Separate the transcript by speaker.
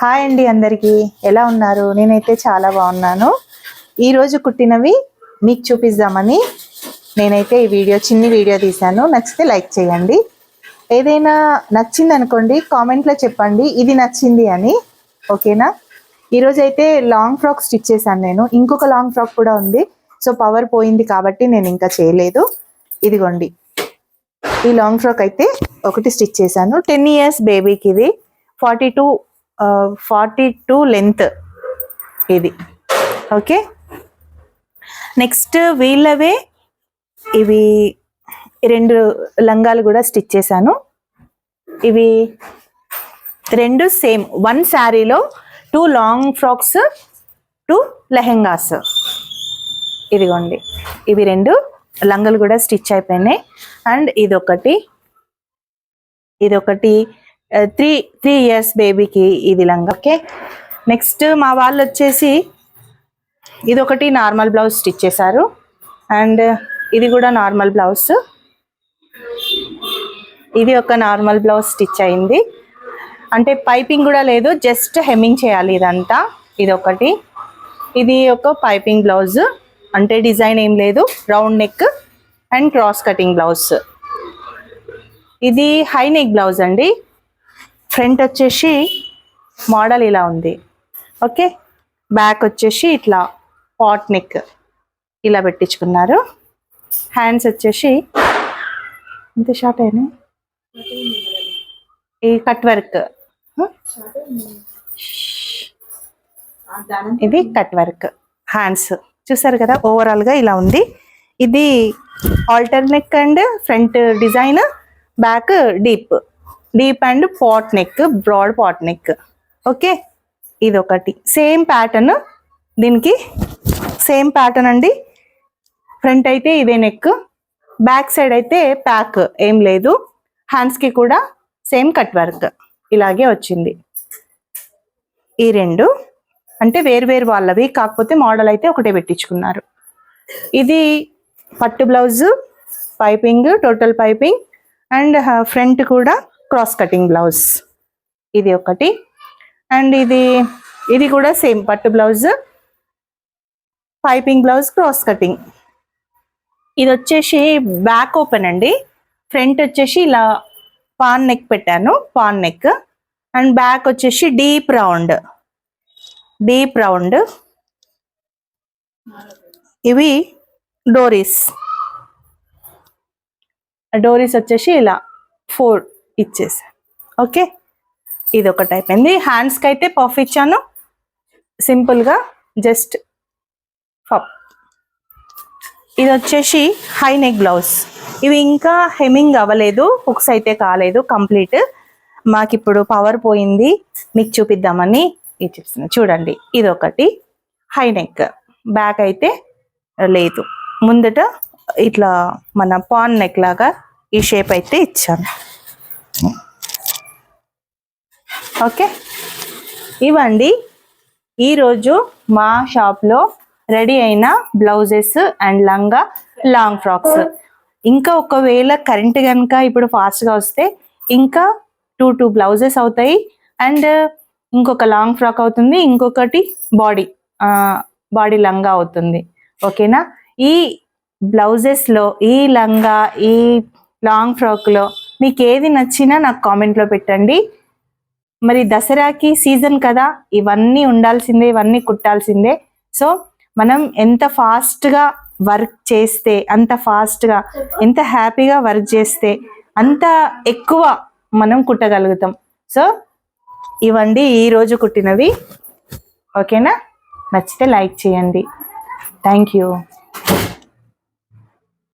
Speaker 1: Hi అండి, అందరికీ ఎలా ఉన్నారు? నేనైతే చాలా బాగున్నాను. ఈరోజు కుట్టినవి మీకు చూపిద్దామని నేనైతే ఈ చిన్ని వీడియో తీశాను. నచ్చితే లైక్ చేయండి. ఏదైనా నచ్చింది అనుకోండి, కామెంట్లో చెప్పండి ఇది నచ్చింది అని, ఓకేనా? ఈరోజు అయితే లాంగ్ ఫ్రాక్ స్టిచ్ చేశాను నేను. ఇంకొక లాంగ్ ఫ్రాక్ కూడా ఉంది, సో పవర్ పోయింది కాబట్టి నేను ఇంకా చేయలేదు. ఇదిగోండి, ఈ లాంగ్ ఫ్రాక్ అయితే ఒకటి స్టిచ్ చేశాను. 10 years బేబీకి. ఇది 42 లెంత్ ఇది. ఓకే, నెక్స్ట్ వీళ్ళవే ఇవి 2 లంగాలు కూడా స్టిచ్ చేశాను. ఇవి 2 సేమ్ 1 శారీలో 2 లాంగ్ ఫ్రాక్స్ 2 లెహెంగాస్. ఇదిగోండి, ఇవి 2 లంగాలు కూడా స్టిచ్ అయిపోయినాయి. అండ్ ఇదొకటి 3 years బేబీకి ఇది లంగా. ఓకే, నెక్స్ట్ మా వాళ్ళు వచ్చేసి ఇదొకటి నార్మల్ బ్లౌజ్ స్టిచ్ చేశారు. అండ్ ఇది కూడా నార్మల్ బ్లౌజ్. ఇది ఒక నార్మల్ బ్లౌజ్ స్టిచ్ అయింది, అంటే పైపింగ్ కూడా లేదు, జస్ట్ హెమ్మింగ్ చేయాలి ఇదంతా. ఇదొకటి, ఇది ఒక పైపింగ్ బ్లౌజ్, అంటే డిజైన్ ఏం లేదు, round neck and cross cutting blouse. ఇది హై నెక్ బ్లౌజ్ అండి. ఫ్రంట్ వచ్చేసి మోడల్ ఇలా ఉంది. ఓకే, బ్యాక్ వచ్చేసి ఇట్లా పాట్ నెక్ ఇలా పెట్టించుకున్నారు. హ్యాండ్స్ వచ్చేసి ఇంత షార్ట్ అయినాయి. ఈ కట్ వర్క్, ఇది కట్ వర్క్. హ్యాండ్స్ చూసారు కదా, ఓవరాల్గా ఇలా ఉంది. ఇది halter neck and front design, back deep and boat neck, broad boat neck. Okay, ఇది ఒకటి సేమ్ ప్యాటర్న్, దీనికి సేమ్ ప్యాటర్న్ అండి. ఫ్రంట్ అయితే ఇదే నెక్, బ్యాక్ సైడ్ అయితే ప్యాక్ ఏం లేదు. హ్యాండ్స్కి కూడా సేమ్ కట్ వర్క్ ఇలాగే వచ్చింది. ఈ 2 అంటే వేరు వాళ్ళవి, కాకపోతే మోడల్ అయితే ఒకటే పెట్టించుకున్నారు. ఇది పట్టు blouse, piping, total piping and front కూడా క్రాస్ కటింగ్ బ్లౌజ్. ఇది ఒకటి. అండ్ ఇది కూడా సేమ్ పట్టు blouse, piping blouse, cross cutting. ఇది వచ్చేసి బ్యాక్ ఓపెన్ అండి. ఫ్రంట్ వచ్చేసి ఇలా పాన్ నెక్ పెట్టాను, పాన్ నెక్. అండ్ బ్యాక్ వచ్చేసి డీప్ రౌండ్. ఇవి డోరీస్ వచ్చేసి ఇలా 4 ఇచ్చేసాను. ఓకే, ఇది ఒక టైప్ అయింది. హ్యాండ్స్కి అయితే పఫ్ ఇచ్చాను సింపుల్గా, జస్ట్ పఫ్. ఇది వచ్చేసి హై నెక్ బ్లౌజ్. ఇవి ఇంకా హెమ్మింగ్ అవ్వలేదు, హుక్స్ అయితే కాలేదు కంప్లీట్. మాకు ఇప్పుడు పవర్ పోయింది, మీకు చూపిద్దామని ఇది చూపిస్తున్నాను. చూడండి, ఇది ఒకటి హై నెక్, బ్యాక్ అయితే లేదు, ముందట ఇట్లా మన పాన్ నెక్ లాగా ఈ షేప్ అయితే ఇచ్చాను. ఓకే, ఇవండి ఈరోజు మా షాప్లో రెడీ అయిన బ్లౌజెస్ అండ్ లంగా లాంగ్ ఫ్రాక్స్. ఇంకా ఒకవేళ కరెంట్ కనుక ఇప్పుడు ఫాస్ట్గా వస్తే ఇంకా 2 బ్లౌజెస్ అవుతాయి. అండ్ ఇంకొక లాంగ్ ఫ్రాక్ అవుతుంది, ఇంకొకటి బాడీ లంగా అవుతుంది. ఓకేనా? ఈ బ్లౌజెస్లో, ఈ లంగా, ఈ లాంగ్ ఫ్రాక్లో మీకు ఏది నచ్చినా నాకు కామెంట్లో పెట్టండి. మరి దసరాకి సీజన్ కదా, ఇవన్నీ ఉండాల్సిందే, ఇవన్నీ కుట్టాల్సిందే. సో మనం ఎంత ఫాస్ట్గా వర్క్ చేస్తే, అంత ఫాస్ట్గా, ఎంత హ్యాపీగా వర్క్ చేస్తే అంత ఎక్కువ మనం కుట్టగలుగుతాం. సో ఇవండి ఈరోజు కుట్టినవి. ఓకేనా? నచ్చితే లైక్ చేయండి. Thank you.